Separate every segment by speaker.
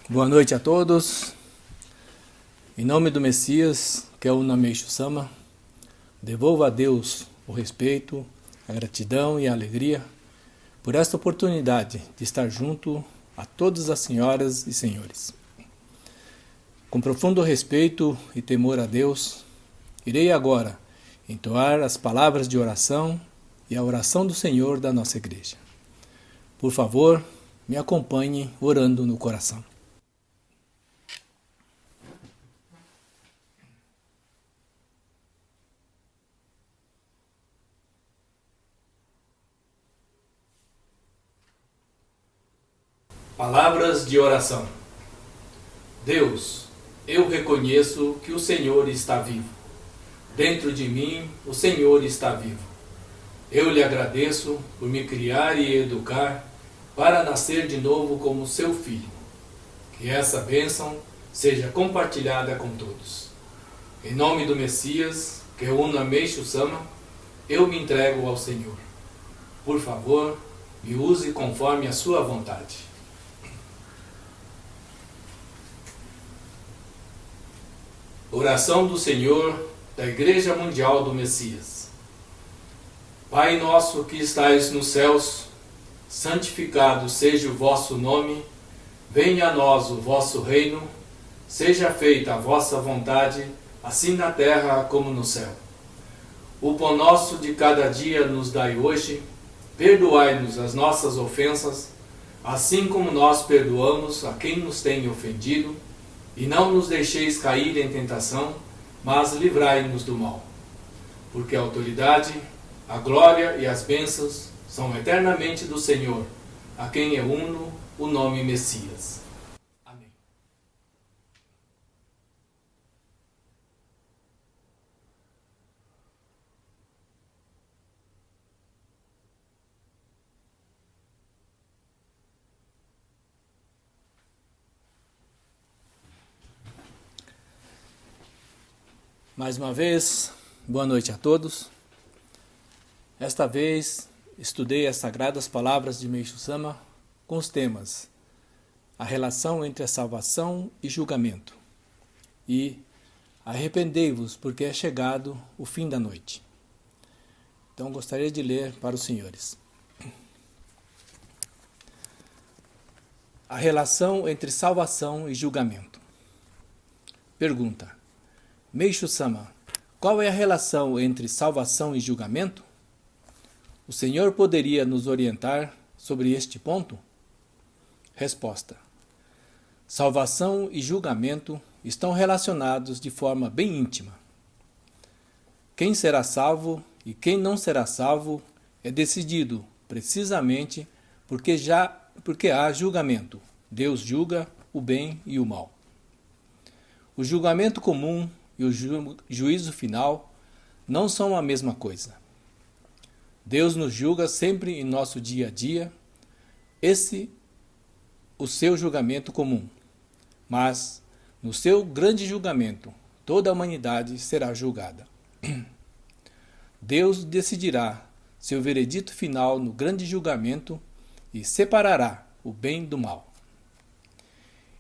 Speaker 1: Boa noite a todos. Em nome do Messias, que é o Nameixo Sama, devolvo a Deus o respeito, a gratidão e a alegria por esta oportunidade de estar junto a todas as senhoras e senhores. Com profundo respeito e temor a Deus, irei agora entoar as palavras de oração e a oração do Senhor da nossa igreja. Por favor, me acompanhe orando no coração. Palavras de oração. Deus, eu reconheço que o Senhor está vivo. Dentro de mim, o Senhor está vivo. Eu lhe agradeço por me criar e educar para nascer de novo como seu filho. Que essa bênção seja compartilhada com todos. Em nome do Messias, que é o Nameixo Sama, eu me entrego ao Senhor. Por favor, me use conforme a sua vontade. Oração do Senhor da Igreja Mundial do Messias. Pai nosso que estais nos céus, santificado seja o vosso nome, venha a nós o vosso reino, seja feita a vossa vontade, assim na terra como no céu. O pão nosso de cada dia nos dai hoje, perdoai-nos as nossas ofensas, assim como nós perdoamos a quem nos tem ofendido, e não nos deixeis cair em tentação, mas livrai-nos do mal. Porque a autoridade, a glória e as bênçãos são eternamente do Senhor, a quem é uno o nome Messias. Amém. Mais uma vez, boa noite a todos. Esta vez estudei as sagradas palavras de Meixo Sama com os temas a relação entre a salvação e julgamento e arrependei-vos porque é chegado o fim da noite. Então gostaria de ler para os senhores. A relação entre salvação e julgamento. Pergunta: Meixo Sama, qual é a relação entre salvação e julgamento? O Senhor poderia nos orientar sobre este ponto? Resposta: salvação e julgamento estão relacionados de forma bem íntima. Quem será salvo e quem não será salvo é decidido precisamente porque há julgamento. Deus julga o bem e o mal. O julgamento comum e o juízo final não são a mesma coisa. Deus nos julga sempre em nosso dia a dia, o seu julgamento comum. Mas, no seu grande julgamento, toda a humanidade será julgada. Deus decidirá seu veredito final no grande julgamento e separará o bem do mal.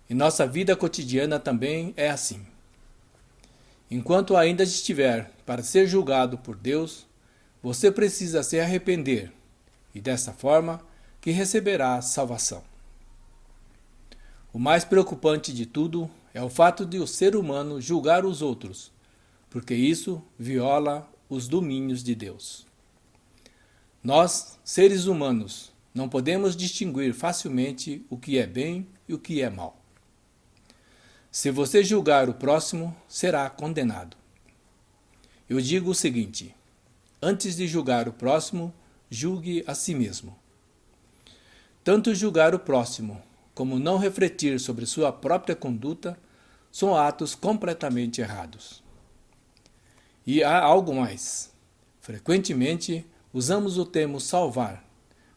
Speaker 1: Em nossa vida cotidiana também é assim. Enquanto ainda estiver para ser julgado por Deus, você precisa se arrepender e dessa forma que receberá a salvação. O mais preocupante de tudo é o fato de o ser humano julgar os outros, porque isso viola os domínios de Deus. Nós, seres humanos, não podemos distinguir facilmente o que é bem e o que é mal. Se você julgar o próximo, será condenado. Eu digo o seguinte: antes de julgar o próximo, julgue a si mesmo. Tanto julgar o próximo como não refletir sobre sua própria conduta são atos completamente errados. E há algo mais. Frequentemente, usamos o termo salvar,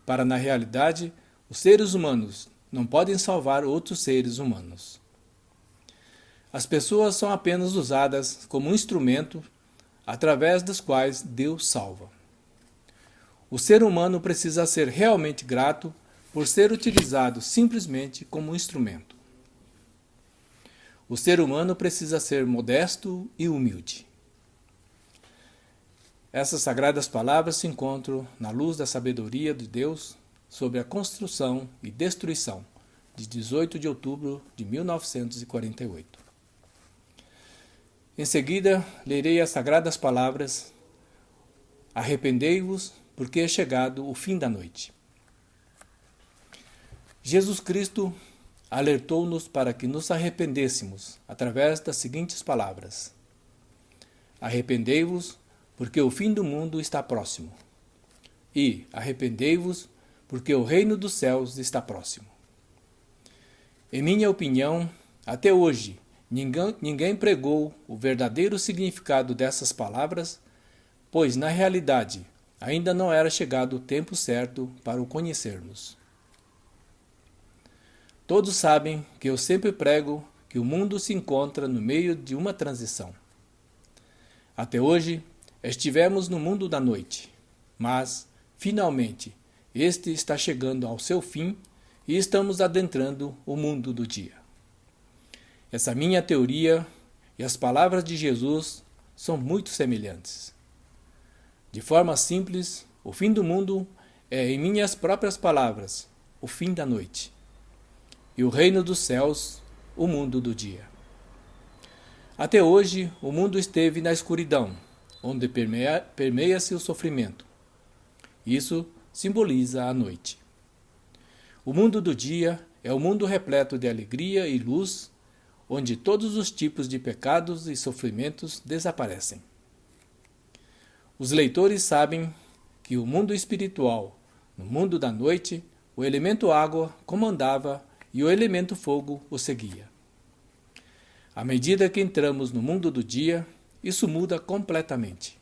Speaker 1: para na realidade, os seres humanos não podem salvar outros seres humanos. As pessoas são apenas usadas como um instrumento através dos quais Deus salva. O ser humano precisa ser realmente grato por ser utilizado simplesmente como um instrumento. o ser humano precisa ser modesto e humilde. Essas sagradas palavras se encontram na luz da sabedoria de Deus sobre a construção e destruição de 18 de outubro de 1948. Em seguida, lerei as sagradas palavras: arrependei-vos, porque é chegado o fim da noite. Jesus Cristo alertou-nos para que nos arrependêssemos através das seguintes palavras: arrependei-vos, porque o fim do mundo está próximo. E arrependei-vos, porque o reino dos céus está próximo. Em minha opinião, até hoje, ninguém pregou o verdadeiro significado dessas palavras, pois, na realidade, ainda não era chegado o tempo certo para o conhecermos. Todos sabem que eu sempre prego que o mundo se encontra no meio de uma transição. Até hoje, estivemos no mundo da noite, mas, finalmente, este está chegando ao seu fim e estamos adentrando o mundo do dia. Essa minha teoria e as palavras de Jesus são muito semelhantes. De forma simples, o fim do mundo é, em minhas próprias palavras, o fim da noite. E o reino dos céus, o mundo do dia. Até hoje, o mundo esteve na escuridão, onde permeia-se o sofrimento. Isso simboliza a noite. O mundo do dia é o mundo repleto de alegria e luz, onde todos os tipos de pecados e sofrimentos desaparecem. Os leitores sabem que o mundo espiritual, no mundo da noite, o elemento água comandava e o elemento fogo o seguia. À medida que entramos no mundo do dia, isso muda completamente.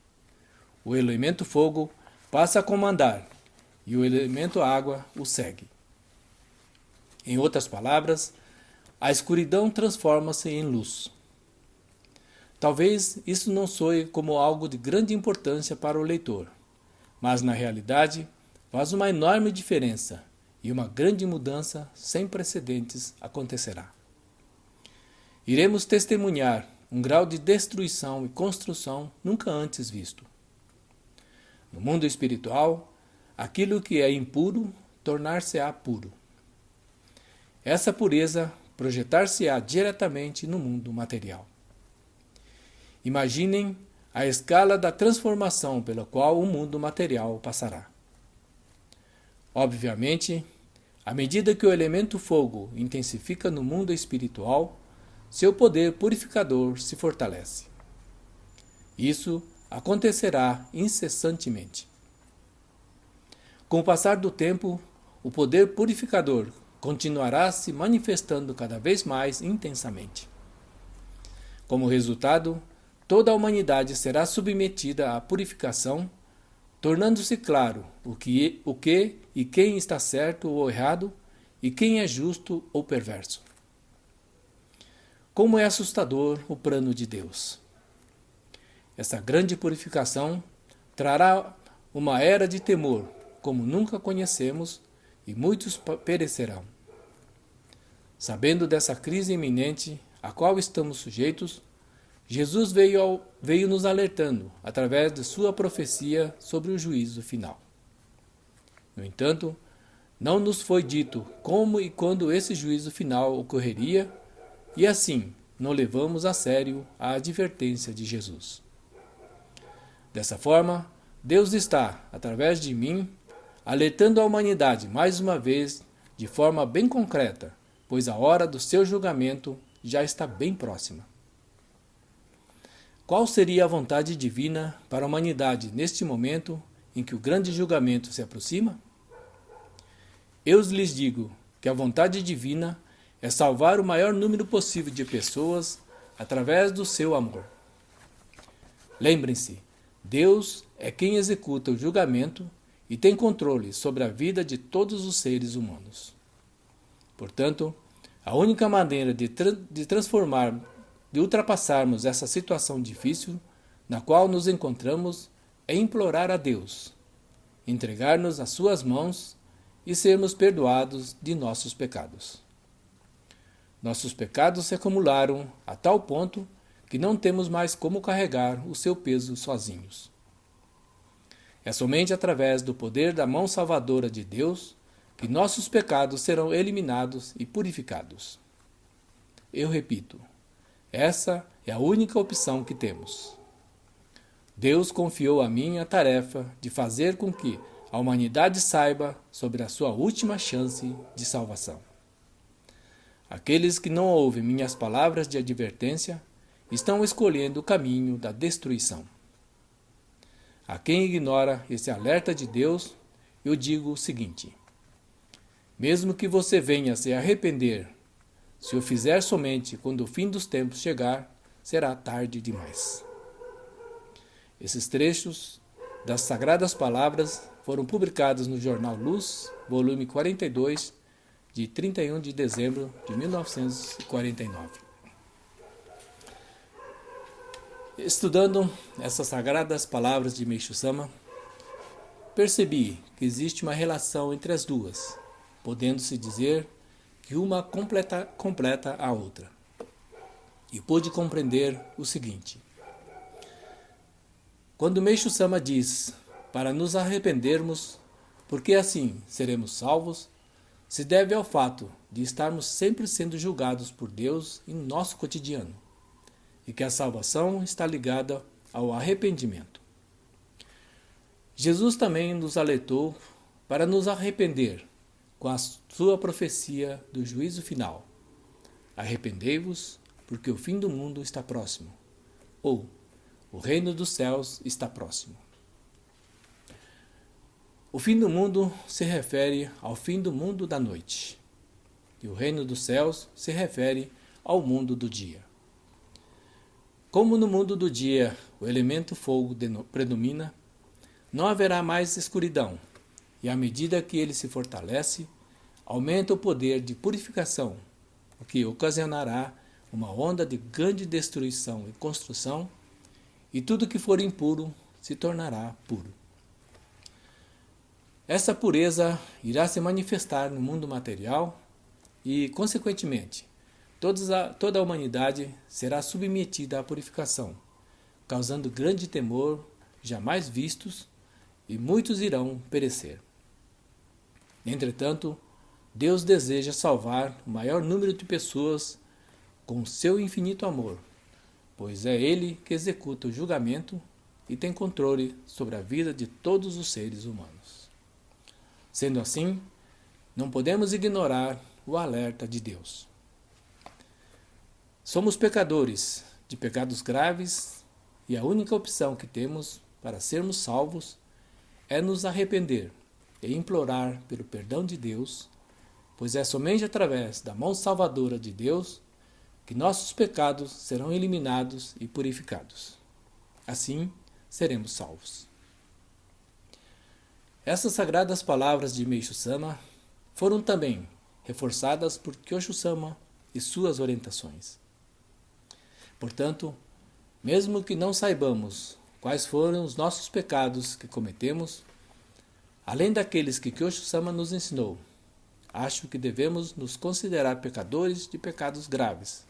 Speaker 1: O elemento fogo passa a comandar e o elemento água o segue. Em outras palavras, a escuridão transforma-se em luz. Talvez isso não soe como algo de grande importância para o leitor, mas na realidade faz uma enorme diferença e uma grande mudança sem precedentes acontecerá. Iremos testemunhar um grau de destruição e construção nunca antes visto. No mundo espiritual, aquilo que é impuro tornar-se-á puro. Essa pureza projetar-se-á diretamente no mundo material. Imaginem a escala da transformação pela qual o mundo material passará. Obviamente, à medida que o elemento fogo intensifica no mundo espiritual, seu poder purificador se fortalece. Isso acontecerá incessantemente. Com o passar do tempo, o poder purificador continuará se manifestando cada vez mais intensamente. Como resultado, toda a humanidade será submetida à purificação, tornando-se claro o que e quem está certo ou errado e quem é justo ou perverso. Como é assustador o plano de Deus! Essa grande purificação trará uma era de temor, como nunca conhecemos, e muitos perecerão. Sabendo dessa crise iminente a qual estamos sujeitos, Jesus veio nos alertando através de sua profecia sobre o juízo final. No entanto, não nos foi dito como e quando esse juízo final ocorreria, e assim não levamos a sério a advertência de Jesus. Dessa forma, Deus está, através de mim, alertando a humanidade mais uma vez de forma bem concreta, pois a hora do seu julgamento já está bem próxima. Qual seria a vontade divina para a humanidade neste momento em que o grande julgamento se aproxima? Eu lhes digo que a vontade divina é salvar o maior número possível de pessoas através do seu amor. Lembrem-se, Deus é quem executa o julgamento e tem controle sobre a vida de todos os seres humanos. Portanto, a única maneira de ultrapassarmos essa situação difícil na qual nos encontramos é implorar a Deus, entregar-nos às suas mãos e sermos perdoados de nossos pecados. Nossos pecados se acumularam a tal ponto que não temos mais como carregar o seu peso sozinhos. É somente através do poder da mão salvadora de Deus que nossos pecados serão eliminados e purificados. Eu repito, essa é a única opção que temos. Deus confiou a mim a tarefa de fazer com que a humanidade saiba sobre a sua última chance de salvação. Aqueles que não ouvem minhas palavras de advertência estão escolhendo o caminho da destruição. A quem ignora esse alerta de Deus, eu digo o seguinte: mesmo que você venha se arrepender, se o fizer somente quando o fim dos tempos chegar, será tarde demais. Esses trechos das Sagradas Palavras foram publicados no jornal Luz, volume 42, de 31 de dezembro de 1949. Estudando essas Sagradas Palavras de Meishu Sama, percebi que existe uma relação entre as duas, podendo-se dizer que uma completa a outra. E pude compreender o seguinte: quando Meishu Sama diz para nos arrependermos, porque assim seremos salvos, se deve ao fato de estarmos sempre sendo julgados por Deus em nosso cotidiano, e que a salvação está ligada ao arrependimento. Jesus também nos alertou para nos arrepender com a sua profecia do juízo final. Arrependei-vos, porque o fim do mundo está próximo, ou o reino dos céus está próximo. O fim do mundo se refere ao fim do mundo da noite, e o reino dos céus se refere ao mundo do dia. Como no mundo do dia o elemento fogo predomina, não haverá mais escuridão, e à medida que ele se fortalece, aumenta o poder de purificação, o que ocasionará uma onda de grande destruição e construção, e tudo que for impuro se tornará puro. Essa pureza irá se manifestar no mundo material e, consequentemente, toda a humanidade será submetida à purificação, causando grande temor, jamais vistos, e muitos irão perecer. Entretanto, Deus deseja salvar o maior número de pessoas com seu infinito amor, pois é Ele que executa o julgamento e tem controle sobre a vida de todos os seres humanos. Sendo assim, não podemos ignorar o alerta de Deus. Somos pecadores de pecados graves e a única opção que temos para sermos salvos é nos arrepender e implorar pelo perdão de Deus, pois é somente através da mão salvadora de Deus que nossos pecados serão eliminados e purificados. Assim, seremos salvos. Essas sagradas palavras de Meishu Sama foram também reforçadas por Kyosho Sama e suas orientações. Portanto, mesmo que não saibamos quais foram os nossos pecados que cometemos, além daqueles que Kyosho Sama nos ensinou, acho que devemos nos considerar pecadores de pecados graves,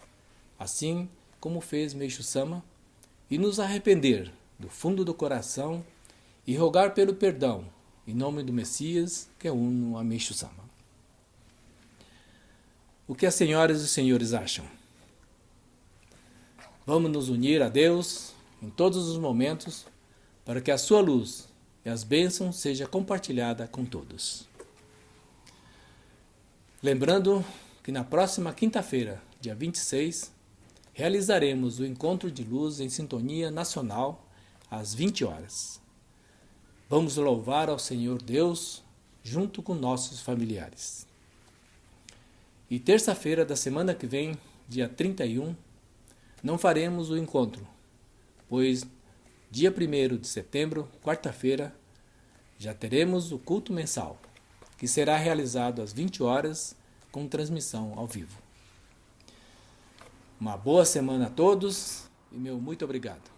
Speaker 1: assim como fez Meishu Sama, e nos arrepender do fundo do coração e rogar pelo perdão em nome do Messias, que é uno a Meishu Sama. O que as senhoras e os senhores acham? Vamos nos unir a Deus em todos os momentos para que a sua luz e as bênçãos sejam compartilhadas com todos. Lembrando que na próxima quinta-feira, dia 26, realizaremos o Encontro de Luz em Sintonia Nacional às 20 horas. Vamos louvar ao Senhor Deus junto com nossos familiares. E terça-feira da semana que vem, dia 31, não faremos o encontro, pois dia 1º de setembro, quarta-feira, já teremos o culto mensal, que será realizado às 20 horas com transmissão ao vivo. Uma boa semana a todos e meu muito obrigado.